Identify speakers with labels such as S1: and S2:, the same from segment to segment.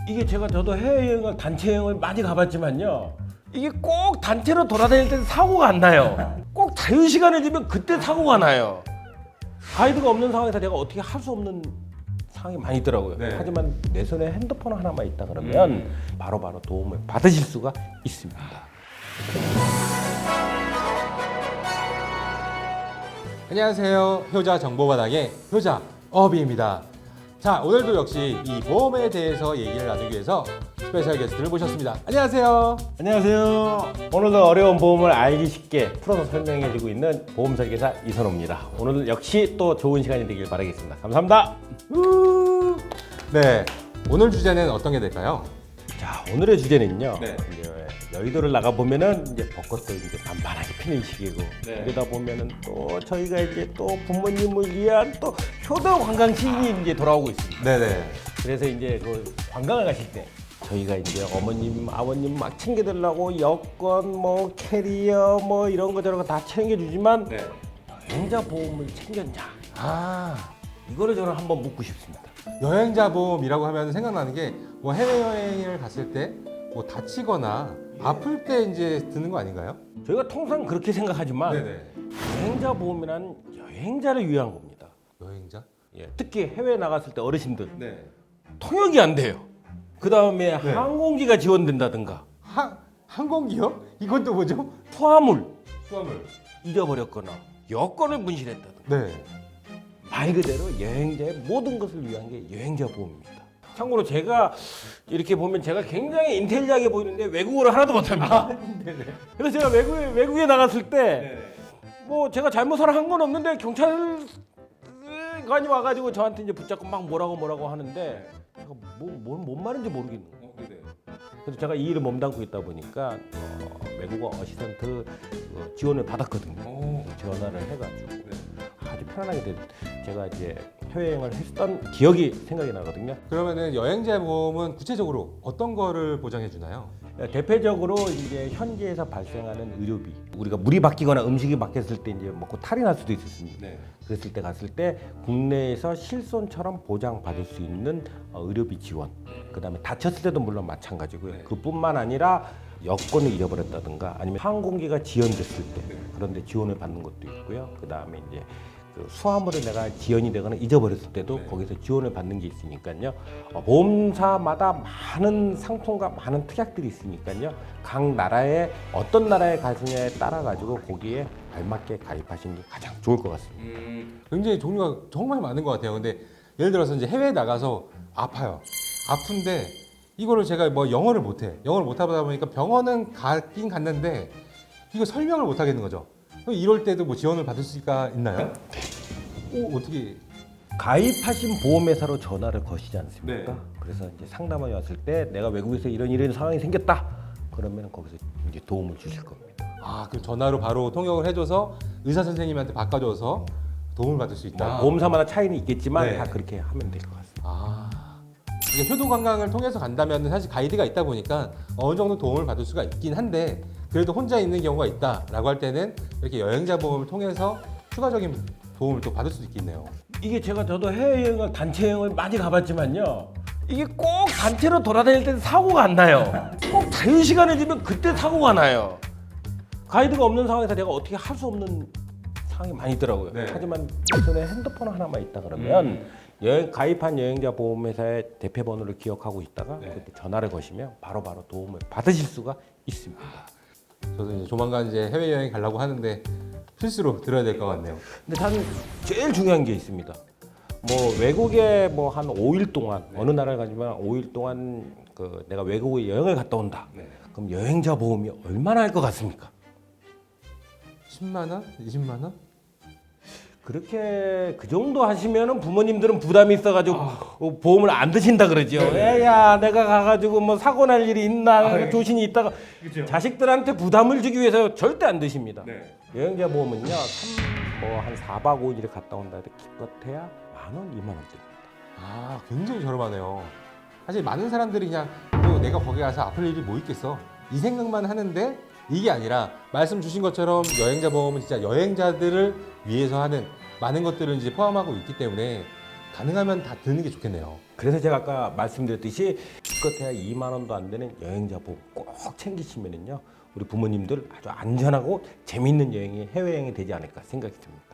S1: 이게 저도 해외여행을 단체 여행을 많이 가봤지만요. 이게 꼭 단체로 돌아다닐 때 사고가 안 나요. 꼭 자유 시간을 주면 그때 사고가 나요. 가이드가 없는 상황에서 내가 어떻게 할 수 없는 상황이 많이 있더라고요.
S2: 네.
S1: 하지만 내 손에 핸드폰 하나만 있다 그러면 바로바로 도움을 받으실 수가 있습니다.
S2: 안녕하세요. 효자 정보바닥의 효자 어비입니다. 자, 오늘도 역시 이 보험에 대해서 얘기를 나누기 위해서 스페셜 게스트를 모셨습니다. 안녕하세요.
S1: 안녕하세요. 오늘도 어려운 보험을 알기 쉽게 풀어서 설명해주고 있는 보험 설계사 이선호입니다. 오늘 역시 또 좋은 시간이 되길 바라겠습니다. 감사합니다.
S2: 네, 오늘 주제는 어떤 게 될까요?
S1: 자, 오늘의 주제는요.
S2: 네.
S1: 이제 여의도를 나가 보면은 이제 벚꽃도 이제 만만하게 피는 시기고
S2: 네.
S1: 그러다 보면은 또 저희가 이제 또 부모님을 위한 또 효도 관광 시즌이 이제 돌아오고 있습니다.
S2: 네네.
S1: 그래서 이제 그 관광을 가실 때 저희가 이제 어머님, 아버님 막 챙겨드리려고 여권, 뭐 캐리어, 뭐 이런 거 저런 거 다 챙겨주지만
S2: 네.
S1: 여행자 보험을 챙겼냐?
S2: 아,
S1: 이거를 저는 한번 묻고 싶습니다.
S2: 여행자 보험이라고 하면 생각나는 게 뭐 해외여행을 갔을 때 뭐 다치거나 아플 때 이제 드는 거 아닌가요?
S1: 저희가 통상 그렇게 생각하지만 여행자 보험이란 여행자를 위한 겁니다.
S2: 여행자?
S1: 예, 특히 해외 나갔을 때 어르신들
S2: 네.
S1: 통역이 안 돼요. 그 다음에 항공기가 지원된다든가
S2: 항공기요? 이건 또 뭐죠?
S1: 투하물
S2: 수화물.
S1: 잊어버렸거나 여권을 분실했다든가
S2: 네.
S1: 말 그대로 여행자의 모든 것을 위한 게 여행자 보험입니다. 참고로 제가 이렇게 보면 제가 굉장히 인텔리하게 보이는데 외국어를 하나도 못합니다. 그래서 제가 외국에 나갔을 때 뭐 제가 잘못을 한 건 없는데 경찰관이 와가지고 저한테 이제 붙잡고 막 뭐라고 하는데 제가 뭔 말인지 모르겠는 거예요. 그래서 제가 이 일을 몸담고 있다 보니까 외국어 어시스턴트 지원을 받았거든요. 전화를 해가지고 아주 편안하게 제가 이제 해외여행을 했던 기억이 생각이 나거든요.
S2: 그러면은 여행자 보험은 구체적으로 어떤 거를 보장해 주나요?
S1: 대표적으로 이제 현지에서 발생하는 의료비, 우리가 물이 바뀌거나 음식이 바뀌었을 때 이제 먹고 탈이 날 수도 있었습니다. 그랬을 때 갔을 때 국내에서 실손처럼 보장받을 수 있는 의료비 지원, 그다음에 다쳤을 때도 물론 마찬가지고요. 그뿐만 아니라 여권을 잃어버렸다든가 아니면 항공기가 지연됐을 때 그런데 지원을 받는 것도 있고요. 그다음에 이제 그 수화물을 내가 지연이 되거나 잊어버렸을 때도 거기서 지원을 받는 게 있으니까요. 보험사마다 많은 상품과 많은 특약들이 있으니까요. 각 나라의 어떤 나라에 가느냐에 따라 가지고 거기에 알맞게 가입하시는 게 가장 좋을 것 같습니다.
S2: 굉장히 종류가 정말 많은 것 같아요. 근데 예를 들어서 이제 해외에 나가서 아파요. 아픈데 이거를 제가 뭐 영어를 못해. 영어를 못하다 보니까 병원은 가긴 갔는데 이거 설명을 못 하겠는 거죠. 그럼 이럴 때도 뭐 지원을 받을 수가 있나요? 어떻게?
S1: 가입하신 보험회사로 전화를 거시지 않습니까? 그래서 이제 상담원이 왔을 때 내가 외국에서 이런 상황이 생겼다. 그러면 거기서 이제 도움을 주실 겁니다.
S2: 아, 그럼 전화로 바로 통역을 해줘서 의사 선생님한테 바꿔줘서 도움을 받을 수 있다.
S1: 보험사마다 차이는 있겠지만
S2: 네.
S1: 다 그렇게 하면 될 것 같습니다.
S2: 아, 이게 효도 관광을 통해서 간다면 사실 가이드가 있다 보니까 어느 정도 도움을 받을 수가 있긴 한데 그래도 혼자 있는 경우가 있다라고 할 때는 이렇게 여행자 보험을 통해서 추가적인 도움을 또 받을 수도 있겠네요.
S1: 이게 저도 해외여행을 단체 여행을 많이 가봤지만요. 이게 꼭 단체로 돌아다닐 때 사고가 안 나요. 꼭 자유 시간을 주면 그때 사고가 나요. 가이드가 없는 상황에서 내가 어떻게 할 수 없는 상황이 많이 있더라고요.
S2: 네.
S1: 하지만 내 손에 핸드폰 하나만 있다 그러면 가입한 여행자 보험회사의 대표번호를 기억하고 있다가 그때 전화를 거시면 바로바로 도움을 받으실 수가 있습니다.
S2: 저도 이제 조만간 이제 해외여행 가려고 하는데 필수로 들어야 될 것 같네요.
S1: 근데 저는 제일 중요한 게 있습니다. 뭐 외국에 뭐 한 5일 동안 어느 나라를 가지만 5일 동안 그 내가 외국에 여행을 갔다 온다. 그럼 여행자 보험이 얼마나 할 것 같습니까?
S2: 10만 원? 20만 원?
S1: 그렇게 그 정도 하시면은 부모님들은 부담이 있어가지고 보험을 안 드신다 그러죠. 애야 내가 가가지고 뭐 사고 날 일이 있나 조신이 있다가 자식들한테 부담을 주기 위해서 절대 안 드십니다. 여행자 보험은요 뭐 한 4박 5일을 갔다 온다 해도 기껏해야 10,000원, 20,000원대.
S2: 아, 굉장히 저렴하네요. 사실 많은 사람들이 그냥 뭐 내가 거기 가서 아플 일이 뭐 있겠어 이 생각만 하는데 이게 아니라 말씀 주신 것처럼 여행자 보험은 진짜 여행자들을 위해서 하는 많은 것들을 이제 포함하고 있기 때문에 가능하면 다 드는 게 좋겠네요.
S1: 그래서 제가 아까 말씀드렸듯이 기껏해야 2만 원도 안 되는 여행자 보험 꼭 챙기시면은요 우리 부모님들 아주 안전하고 재밌는 여행이 해외여행이 되지 않을까 생각이 듭니다.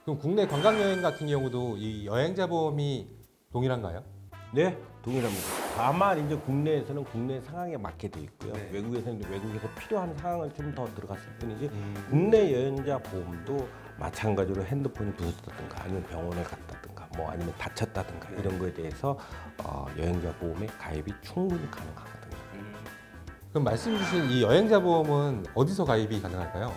S2: 그럼 국내 관광 여행 같은 경우도 이 여행자 보험이 동일한가요?
S1: 네, 동일합니다. 다만 이제 국내에서는 국내 상황에 맞게 돼 있고요. 외국에서는 이제 외국에서 필요한 상황을 좀 더 들어갔을 뿐이지 국내 여행자 보험도 마찬가지로 핸드폰이 부서졌다든가 아니면 병원에 갔다든가 뭐 아니면 다쳤다든가 이런 거에 대해서 여행자 보험에 가입이 충분히 가능하거든요.
S2: 그럼 말씀 주신 이 여행자 보험은 어디서 가입이 가능할까요?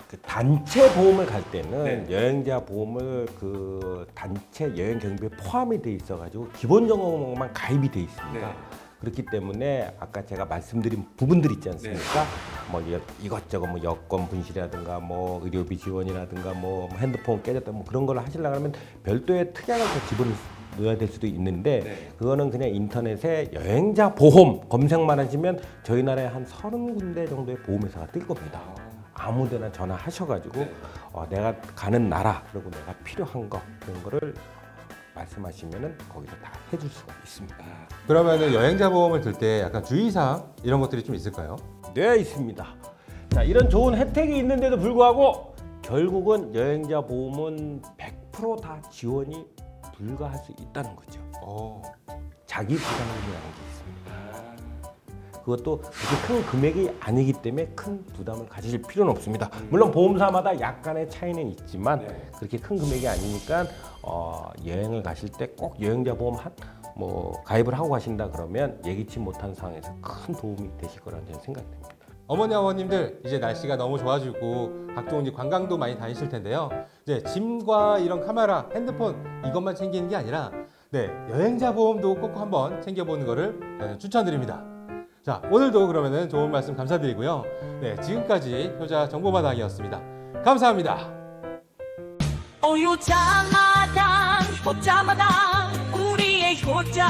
S1: 그 단체 보험을 갈 때는 여행자 보험을 그 단체 여행 경비에 포함이 돼 있어가지고 기본적으로만 가입이 돼 있습니다. 그렇기 때문에 아까 제가 말씀드린 부분들 있지 않습니까? 뭐 이것저것 뭐 여권 분실이라든가 뭐 의료비 지원이라든가 뭐 핸드폰 깨졌다 뭐 그런 걸 하시려고 하면 별도의 특약을 더 집어넣어야 될 수도 있는데 그거는 그냥 인터넷에 여행자 보험 검색만 하시면 저희 나라에 한 30군데 정도의 보험회사가 뜰 겁니다. 아무데나 전화하셔가지고 내가 가는 나라 그리고 내가 필요한 거 그런 거를 말씀하시면은 거기서 다 해줄 수가 있습니다.
S2: 그러면은 여행자 보험을 들 때 약간 주의사항 이런 것들이 좀 있을까요?
S1: 네, 있습니다. 자, 이런 좋은 혜택이 있는데도 불구하고 결국은 여행자 보험은 100%다 지원이 불가할 수 있다는 거죠. 자기 부담금이라는 게 있습니다. 그것도 그렇게 큰 금액이 아니기 때문에 큰 부담을 가지실 필요는 없습니다. 물론 보험사마다 약간의 차이는 있지만 그렇게 큰 금액이 아니니까 여행을 가실 때 꼭 여행자 보험 가입을 하고 가신다 그러면 예기치 못한 상황에서 큰 도움이 되실 거라는 저는 생각됩니다.
S2: 어머니 아버님들 이제 날씨가 너무 좋아지고 각종 이제 관광도 많이 다니실 텐데요. 이제 짐과 이런 카메라, 핸드폰 이것만 챙기는 게 아니라 여행자 보험도 꼭 한번 챙겨보는 거를 추천드립니다. 자, 오늘도 그러면은 좋은 말씀 감사드리고요. 지금까지 효자 정보마당이었습니다. 감사합니다.
S3: 효자마당 우리의 효자